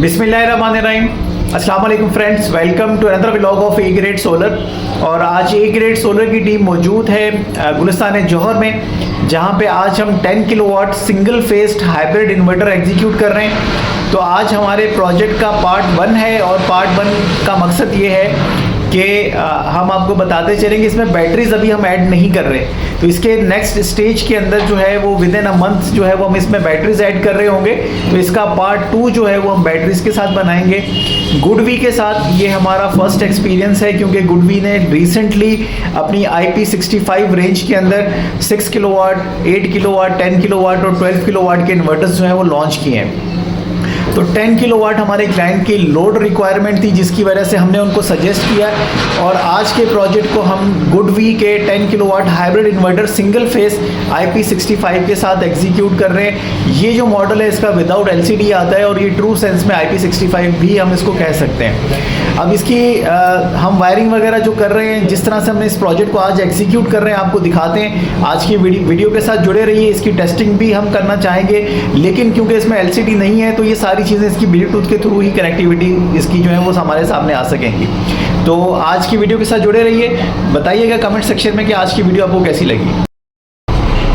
बिस्मिल्लाहिर्रहमानिर्रहीम। अस्सलाम वालेकुम friends, welcome to another vlog of A grade solar. और आज ए ग्रेड सोलर की टीम मौजूद है गुलिस्तान जौहर में, जहां पे आज हम 10 kilowatt single faced hybrid inverter execute कर रहे हैं। तो आज हमारे प्रोजेक्ट का पार्ट 1 है और पार्ट 1 का मकसद ये है कि हम आपको बताते चलेंगे इसमें बैटरीज अभी हम ऐड नहीं कर रहे, तो इसके नेक्स्ट स्टेज के अंदर जो है वो विद इन अ मंथ जो है वो हम इसमें बैटरीज ऐड कर रहे होंगे। तो इसका पार्ट 2 जो है वो हम बैटरीज के साथ बनाएंगे। गुडवी के साथ ये हमारा फर्स्ट एक्सपीरियंस है, क्योंकि गुडवी ने रिसेंटली अपनी IP65 रेंज के अंदर 6 किलोवाट, 8 किलोवाट, 10 किलोवाट और 12 किलोवाट के इन्वर्टर्स जो हैं वो लॉन्च किए हैं। तो 10 किलोवाट हमारे क्लाइंट की लोड रिक्वायरमेंट थी, जिसकी वजह से हमने उनको सजेस्ट किया और आज के प्रोजेक्ट को हम गुडवी के 10 kilowatt hybrid inverter single phase IP65 के साथ एग्जीक्यूट कर रहे हैं। ये जो मॉडल है इसका विदाउट LCD आता है और ये ट्रू सेंस में IP65 भी हम इसको कह सकते हैं। अब इसकी हम वायरिंग वगैरह जो कर रहे हैं, जिस तरह से हमने इस प्रोजेक्ट को आज एग्जीक्यूट कर रहे हैं, आपको दिखाते हैं। आज की वीडियो के साथ जुड़े रहिए, इसकी टेस्टिंग भी हम करना चाहेंगे, लेकिन क्योंकि इसमें LCD नहीं है तो ये सारी चीज़ें इसकी ब्लूटूथ के थ्रू ही कनेक्टिविटी इसकी जो है वो हमारे सामने आ सकेंगी। तो आज की वीडियो के साथ जुड़े रहिए, बताइएगा कमेंट सेक्शन में कि आज की वीडियो आपको कैसी लगी।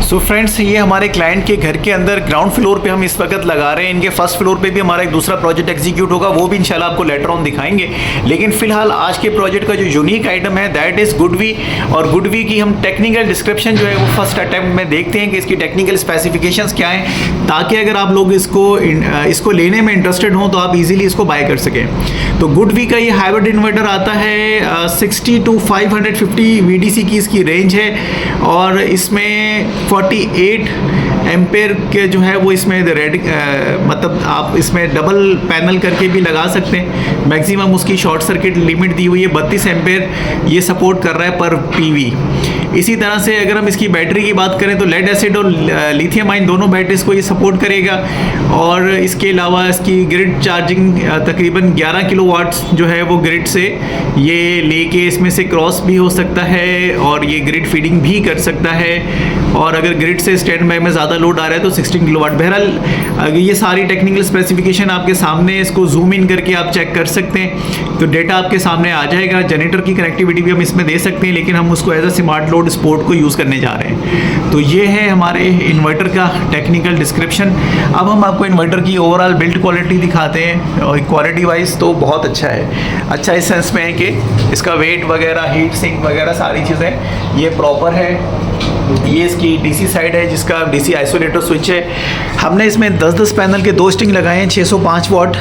सो फ्रेंड्स, ये हमारे क्लाइंट के घर के अंदर ग्राउंड फ्लोर पे हम इस वक्त लगा रहे हैं। इनके फर्स्ट फ्लोर पे भी हमारा एक दूसरा प्रोजेक्ट एग्जीक्यूट होगा, वो भी इंशाल्लाह आपको लेटर ऑन दिखाएंगे। लेकिन फिलहाल आज के प्रोजेक्ट का जो यूनिक आइटम है दैट इज़ गुडवी। और गुडवी की हम टेक्निकल डिस्क्रिप्शन जो है वो फर्स्ट अटैम्प्ट में देखते हैं कि इसकी टेक्निकल स्पेसिफिकेशंस क्या हैं, ताकि अगर आप लोग इसको लेने में इंटरेस्टेड हों तो आप इजीली इसको बाय कर सकें। तो गुडवी का ये हाइब्रिड इन्वर्टर आता है 60 to 550 VDC की इसकी रेंज है और इसमें 48 एम्पेयर के जो है वो इसमें मतलब आप इसमें डबल पैनल करके भी लगा सकते हैं। मैक्सिमम उसकी शॉर्ट सर्किट लिमिट दी हुई है 32 एम्पेयर ये सपोर्ट कर रहा है पर PV। इसी तरह से अगर हम इसकी बैटरी की बात करें तो लेड एसिड और लिथियम आयन दोनों बैटरीज को ये सपोर्ट करेगा। और इसके अलावा इसकी ग्रिड चार्जिंग तकरीबन 11 किलोवाट जो है वो ग्रिड से ये लेके इसमें से क्रॉस भी हो सकता है और ये ग्रिड फीडिंग भी कर सकता है। और अगर ग्रिड से स्टैंड बाय में ज़्यादा लोड आ रहा है तो 16 किलोवाट। बहरहाल ये सारी टेक्निकल स्पेसिफिकेशन आपके सामने, इसको जूम इन करके आप चेक कर सकते हैं तो डेटा आपके सामने आ जाएगा। जनरेटर की कनेक्टिविटी भी हम इसमें दे सकते हैं, लेकिन हम उसको as a smart load sport को यूज़ करने जा रहे हैं। तो ये है हमारे इन्वर्टर का टेक्निकल डिस्क्रिप्शन। अब हम आपको इन्वर्टर की ओवरऑल बिल्ड क्वालिटी दिखाते हैं और क्वालिटी वाइज तो बहुत अच्छा है। अच्छा इस सेंस में है कि इसका वेट वगैरह, हीट सिंक वगैरह सारी चीज़ें ये प्रॉपर है। ये इसकी DC साइड है जिसका DC आइसोलेटर स्विच है। हमने इसमें 10-10 पैनल के 2 स्टिंग लगाए हैं। 605 वाट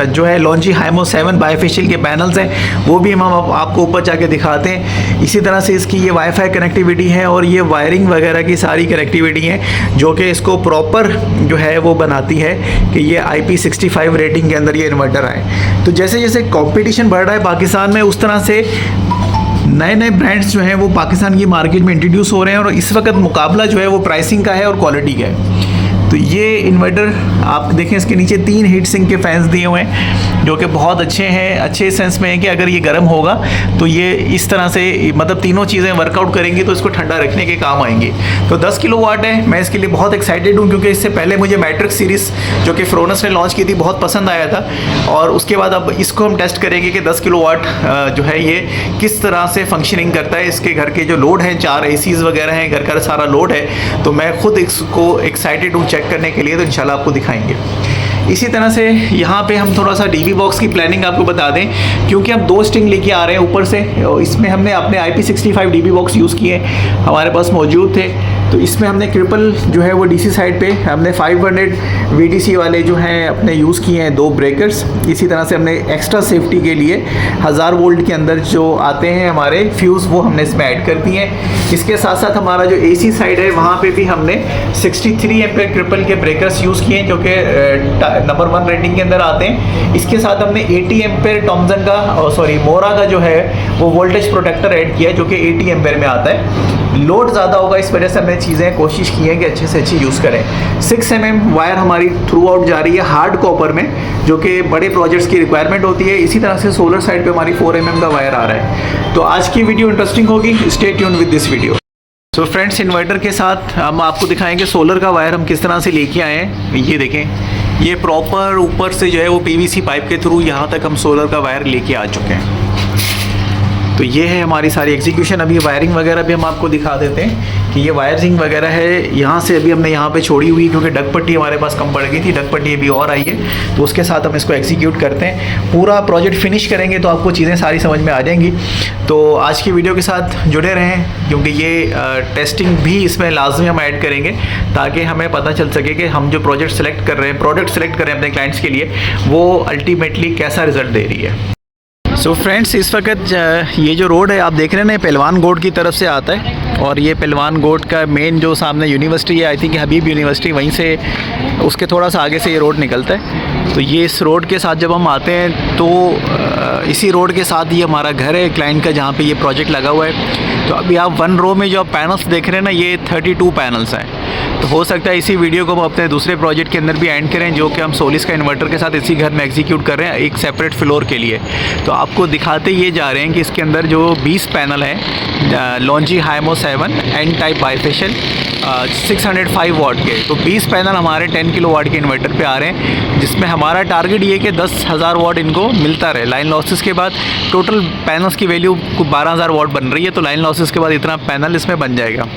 जो है लॉन्जी हाइमो 7 बायफेशियल के पैनल्स हैं, वो भी हम आपको ऊपर जाके दिखाते हैं। इसी तरह से इसकी ये वाईफाई कनेक्टिविटी है और ये वायरिंग वगैरह की सारी कनेक्टिविटी है जो कि इसको प्रॉपर जो है वो बनाती है कि ये IP65 रेटिंग के अंदर ये इन्वर्टर आए। तो जैसे जैसे कॉम्पिटिशन बढ़ रहा है पाकिस्तान में, उस तरह से नए नए ब्रांड्स जो हैं वो पाकिस्तान की मार्केट में इंट्रोड्यूस हो रहे हैं और इस वक्त मुकाबला जो है वो प्राइसिंग का है और क्वालिटी का है। तो ये इन्वर्टर आप देखें, इसके नीचे 3 हीट सिंक के फैंस दिए हुए हैं जो कि बहुत अच्छे हैं। अच्छे सेंस में है कि अगर ये गर्म होगा तो ये इस तरह से मतलब तीनों चीज़ें वर्कआउट करेंगी तो इसको ठंडा रखने के काम आएंगी। तो 10 किलोवाट है। मैं इसके लिए बहुत एक्साइटेड हूँ क्योंकि इससे पहले मुझे मैट्रिक्स सीरीज़ जो कि फ्रोनस ने लॉन्च की थी बहुत पसंद आया था। और उसके बाद अब इसको हम टेस्ट करेंगे कि 10 किलोवाट जो है ये किस तरह से फंक्शनिंग करता है। इसके घर के जो लोड हैं, 4 ACs वगैरह हैं, घर का सारा लोड है। तो मैं खुद इसको एक्साइटेड हूँ चेक करने के लिए, तो इंशाल्लाह आपको दिखाएंगे। इसी तरह से यहाँ पे हम थोड़ा सा DB बॉक्स की प्लानिंग आपको बता दें, क्योंकि हम 2 स्टिंग लेके आ रहे हैं ऊपर से। इसमें हमने अपने IP65 DB बॉक्स यूज़ किए, हमारे पास मौजूद थे। तो इसमें हमने ट्रिपल जो है वो DC साइड पे हमने 500 VDC वाले जो हैं अपने यूज़ किए हैं 2 ब्रेकर्स। इसी तरह से हमने एक्स्ट्रा सेफ्टी के लिए 1000 वोल्ट के अंदर जो आते हैं हमारे फ्यूज़, वो हमने इसमें ऐड कर दिए हैं। इसके साथ साथ हमारा जो AC साइड है वहाँ पे भी हमने 63 एम्पेयर ट्रिपल के ब्रेकर्स यूज़ किए हैं जो कि नंबर 1 रेटिंग के अंदर आते हैं। इसके साथ हमने 80 एम्पेयर टॉमसन का मोरा का जो है वो वोल्टेज प्रोटेक्टर ऐड किया है जो कि 80 एम्पेयर में आता है। लोड ज़्यादा होगा, इस वजह से हमने चीज़ें कोशिश की हैं कि अच्छे से अच्छी यूज़ करें। 6 mm वायर हमारी थ्रू आउट जा रही है हार्ड कॉपर में, जो कि बड़े प्रोजेक्ट्स की रिक्वायरमेंट होती है। इसी तरह से सोलर साइड पे हमारी 4 mm का वायर आ रहा है। तो आज की वीडियो इंटरेस्टिंग होगी, stay tuned with this video. तो फ्रेंड्स, इन्वर्टर के साथ हम आपको दिखाएंगे सोलर का वायर हम किस तरह से लेके आए हैं। ये देखें, ये प्रॉपर ऊपर से जो है वो पीवीसी पाइप के थ्रू यहाँ तक हम सोलर का वायर लेके आ चुके हैं। तो ये है हमारी सारी एग्जीक्यूशन। अभी वायरिंग वगैरह भी हम आपको दिखा देते हैं कि ये वायरिंग वगैरह है। यहाँ से अभी हमने यहाँ पे छोड़ी हुई, क्योंकि डग पट्टी हमारे पास कम पड़ गई थी, डग पट्टी अभी और आई है, तो उसके साथ हम इसको एग्जीक्यूट करते हैं। पूरा प्रोजेक्ट फिनिश करेंगे तो आपको चीज़ें सारी समझ में आ जाएंगी। तो आज की वीडियो के साथ जुड़े रहें, क्योंकि ये टेस्टिंग भी इसमें लाजमी हम ऐड करेंगे, ताकि हमें पता चल सके कि हम जो प्रोजेक्ट सेलेक्ट कर रहे हैं, प्रोडक्ट सेलेक्ट कर रहे हैं अपने क्लाइंट्स के लिए, वो अल्टीमेटली कैसा रिजल्ट दे रही है। सो फ्रेंड्स, इस वक्त ये जो रोड है आप देख रहे हैं, पहलवान गोड की तरफ से आता है, और ये पहलवान गोड का मेन जो सामने यूनिवर्सिटी है, आई थिंक हबीब यूनिवर्सिटी, वहीं से उसके थोड़ा सा आगे से ये रोड निकलता है। तो ये इस रोड के साथ जब हम आते हैं तो इसी रोड के साथ ये हमारा घर है क्लाइंट का, जहाँ पे ये प्रोजेक्ट लगा हुआ है। तो अभी आप वन रो में जो आप पैनल्स देख रहे हैं ना, ये 32 पैनल्स हैं। तो हो सकता है इसी वीडियो को हम अपने दूसरे प्रोजेक्ट के अंदर भी एंड करें, जो कि हम सोलिस का इन्वर्टर के साथ इसी घर में एग्जीक्यूट कर रहे हैं, एक सेपरेट फ्लोर के लिए। तो आपको दिखाते ये जा रहे हैं कि इसके अंदर जो 20 पैनल हैं, लॉन्जी हाइमो 7 एन टाइप बाइफेशियल 605 वाट के, तो 20 पैनल हमारे 10 किलो वाट के इन्वर्टर पे आ रहे हैं, जिसमें हमारा टारगेट ये कि 10,000 वाट इनको मिलता रहे। लाइन लॉसेस के बाद टोटल पैनल्स की वैल्यू 12,000 वाट बन रही है, तो लाइन लॉसेस के बाद इतना पैनल इसमें बन जाएगा।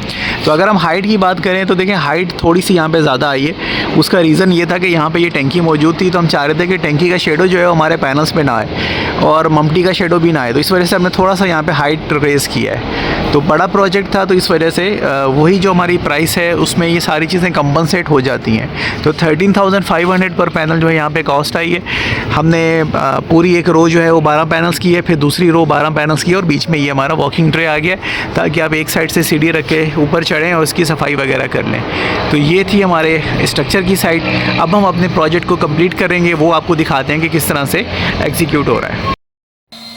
तो अगर हम हाइट की बात करें तो देखें, हाइट थोड़ी सी यहाँ पे ज़्यादा आई है। उसका रीज़न ये था कि यहाँ पे ये टैंकी मौजूद थी, तो हम चाह रहे थे कि टैंकी का शेडो जो है वो हमारे पैनल्स पे ना आए और मम्टी का शेडो भी ना आए, तो इस वजह से हमने थोड़ा सा यहाँ पे हाइट रेज़ किया है। तो बड़ा प्रोजेक्ट था, तो इस वजह से वही जो हमारी प्राइस है उसमें ये सारी चीज़ें कंपनसेट हो जाती हैं। तो 13,500 पर पैनल जो है यहाँ पे कॉस्ट आई है। हमने पूरी एक रो जो है वो 12 पैनल्स की है, फिर दूसरी रो 12 पैनल्स की है, और बीच में ये हमारा वॉकिंग ट्रे आ गया, ताकि आप एक साइड से सीढ़ी रख के ऊपर चढ़ें और इसकी सफाई वगैरह कर लें। तो ये थी हमारे स्ट्रक्चर की साइड। अब हम अपने प्रोजेक्ट को कंप्लीट करेंगे, वो आपको दिखाते हैं कि किस तरह से एग्जीक्यूट हो रहा है।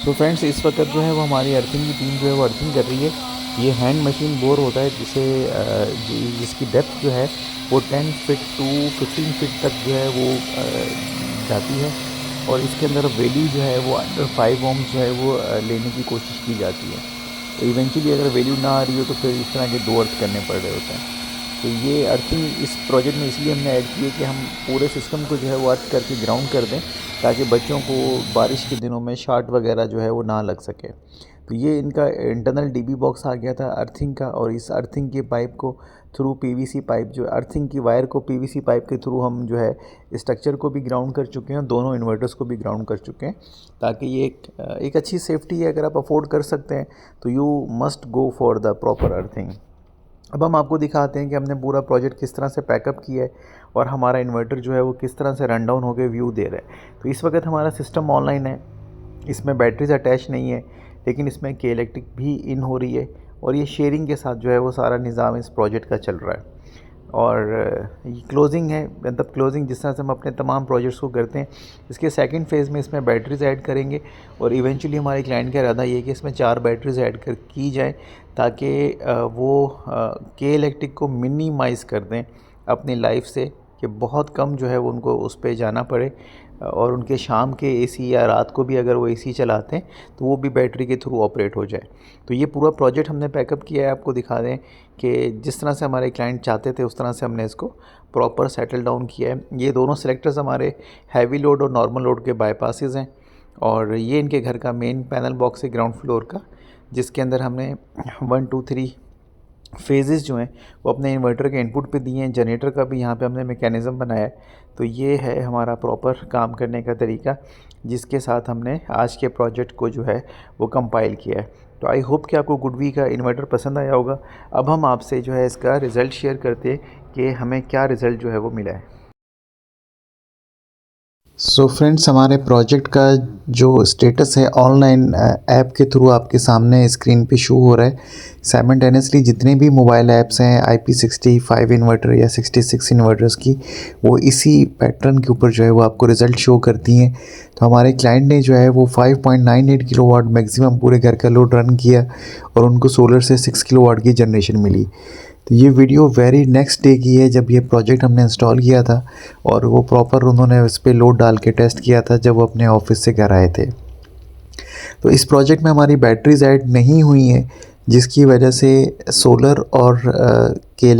तो फ्रेंड्स, इस वक्त जो है वो हमारी अर्थिंग की टीम जो है वो अर्थिंग कर रही है। ये हैंड मशीन बोर होता है, जिसकी डेप्थ जो है वो 10 फीट टू 15 फीट तक जो है वो जाती है, और इसके अंदर वैल्यू जो है वो अंडर 5 ओम जो है वो लेने की कोशिश की जाती है। तो इवेंचुअली अगर वैल्यू ना आ रही हो तो फिर इस तरह के 2 अर्थ करने पड़ रहे होते हैं। तो ये अर्थिंग इस प्रोजेक्ट में इसलिए हमने ऐड की है कि हम पूरे सिस्टम को जो है वो अर्थ करके ग्राउंड कर दें, ताकि बच्चों को बारिश के दिनों में शॉर्ट वगैरह जो है वो ना लग सके। तो ये इनका इंटरनल डीबी बॉक्स आ गया था अर्थिंग का, और इस अर्थिंग के पाइप को थ्रू पीवीसी पाइप, जो अर्थिंग की वायर को पीवीसी पाइप के थ्रू हम जो है स्ट्रक्चर को भी ग्राउंड कर चुके हैं, दोनों इन्वर्टर्स को भी ग्राउंड कर चुके हैं, ताकि ये एक अच्छी सेफ्टी है। अगर आप अफोर्ड कर सकते हैं तो you must go for the proper earthing. अब हम आपको दिखाते हैं कि हमने पूरा प्रोजेक्ट किस तरह से पैकअप किया है, और हमारा इन्वर्टर जो है वो किस तरह से रन डाउन होकर व्यू दे रहा है। तो इस वक्त हमारा सिस्टम ऑनलाइन है, इसमें बैटरीज अटैच नहीं है, लेकिन इसमें के इलेक्ट्रिक भी इन हो रही है, और ये शेयरिंग के साथ जो है वो सारा निज़ाम इस प्रोजेक्ट का चल रहा है। और ये क्लोजिंग है, मतलब क्लोजिंग जिस तरह से हम अपने तमाम प्रोजेक्ट्स को करते हैं, इसके सेकंड फेज़ में इसमें बैटरीज़ ऐड करेंगे, और इवेंचुअली हमारे क्लाइंट का इरादा ये है कि इसमें 4 बैटरीज़ ऐड की जाए, ताकि वो के इलेक्ट्रिक को मिनिमाइज़ कर दें अपनी लाइफ से, कि बहुत कम जो है वो उनको उस पर जाना पड़े, और उनके शाम के एसी या रात को भी अगर वो एसी चलाते हैं तो वो भी बैटरी के थ्रू ऑपरेट हो जाए। तो ये पूरा प्रोजेक्ट हमने पैकअप किया है। आपको दिखा दें कि जिस तरह से हमारे क्लाइंट चाहते थे उस तरह से हमने इसको प्रॉपर सेटल डाउन किया है। ये दोनों सेलेक्टर्स हमारे हैवी लोड और नॉर्मल लोड के बाईपासेस हैं, और ये इनके घर का मेन पैनल बॉक्स है ग्राउंड फ्लोर का, जिसके अंदर हमने 1 2 3 फेजेस जो हैं वो अपने इन्वर्टर के इनपुट पे दिए हैं। जनरेटर का भी यहाँ पे हमने मैकेनिज़्म बनाया है। तो ये है हमारा प्रॉपर काम करने का तरीका, जिसके साथ हमने आज के प्रोजेक्ट को जो है वो कंपाइल किया है। तो आई होप कि आपको गुडवी का इन्वर्टर पसंद आया होगा। अब हम आपसे जो है इसका रिज़ल्ट शेयर करते हैं कि हमें क्या रिज़ल्ट जो है वो मिला है। सो फ्रेंड्स, हमारे प्रोजेक्ट का जो स्टेटस है ऑनलाइन ऐप के थ्रू आपके सामने स्क्रीन पे शो हो रहा है। साइमल्टेनियसली जितने भी मोबाइल ऐप्स हैं IP65 इन्वर्टर या 66 इन्वर्टर्स की, वो इसी पैटर्न के ऊपर जो है वो आपको रिज़ल्ट शो करती हैं। तो हमारे क्लाइंट ने जो है वो 5.98 किलोवाट मैक्सिमम पूरे घर का लोड रन किया, और उनको सोलर से 6 किलोवाट की जनरेशन मिली। तो ये वीडियो वेरी नेक्स्ट डे की है, जब ये प्रोजेक्ट हमने इंस्टॉल किया था, और वो प्रॉपर उन्होंने इस पर लोड डाल के टेस्ट किया था जब वो अपने ऑफिस से घर आए थे। तो इस प्रोजेक्ट में हमारी बैटरीज ऐड नहीं हुई हैं, जिसकी वजह से सोलर और के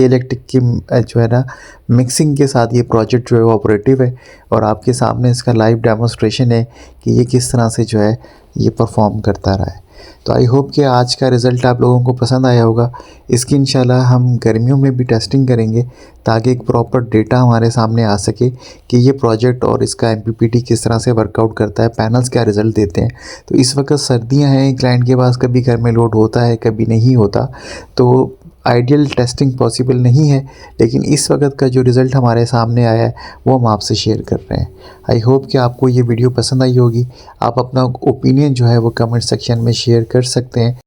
इलेक्ट्रिक की जो है ना मिक्सिंग के साथ ये प्रोजेक्ट जो है वो ऑपरेटिव है, और आपके सामने इसका लाइव डेमोस्ट्रेशन है कि ये किस तरह से जो है ये परफॉर्म करता रहा है। तो आई होप कि आज का रिज़ल्ट आप लोगों को पसंद आया होगा। इसकी इंशाल्लाह हम गर्मियों में भी टेस्टिंग करेंगे ताकि एक प्रॉपर डेटा हमारे सामने आ सके कि ये प्रोजेक्ट और इसका MPPT किस तरह से वर्कआउट करता है, पैनल्स क्या रिज़ल्ट देते हैं। तो इस वक्त सर्दियां हैं, क्लाइंट के पास कभी घर में लोड होता है, कभी नहीं होता, तो आइडियल टेस्टिंग पॉसिबल नहीं है, लेकिन इस वक्त का जो रिज़ल्ट हमारे सामने आया है वो हम आपसे शेयर कर रहे हैं। आई होप कि आपको ये वीडियो पसंद आई होगी। आप अपना ओपिनियन जो है वो कमेंट सेक्शन में शेयर कर सकते हैं।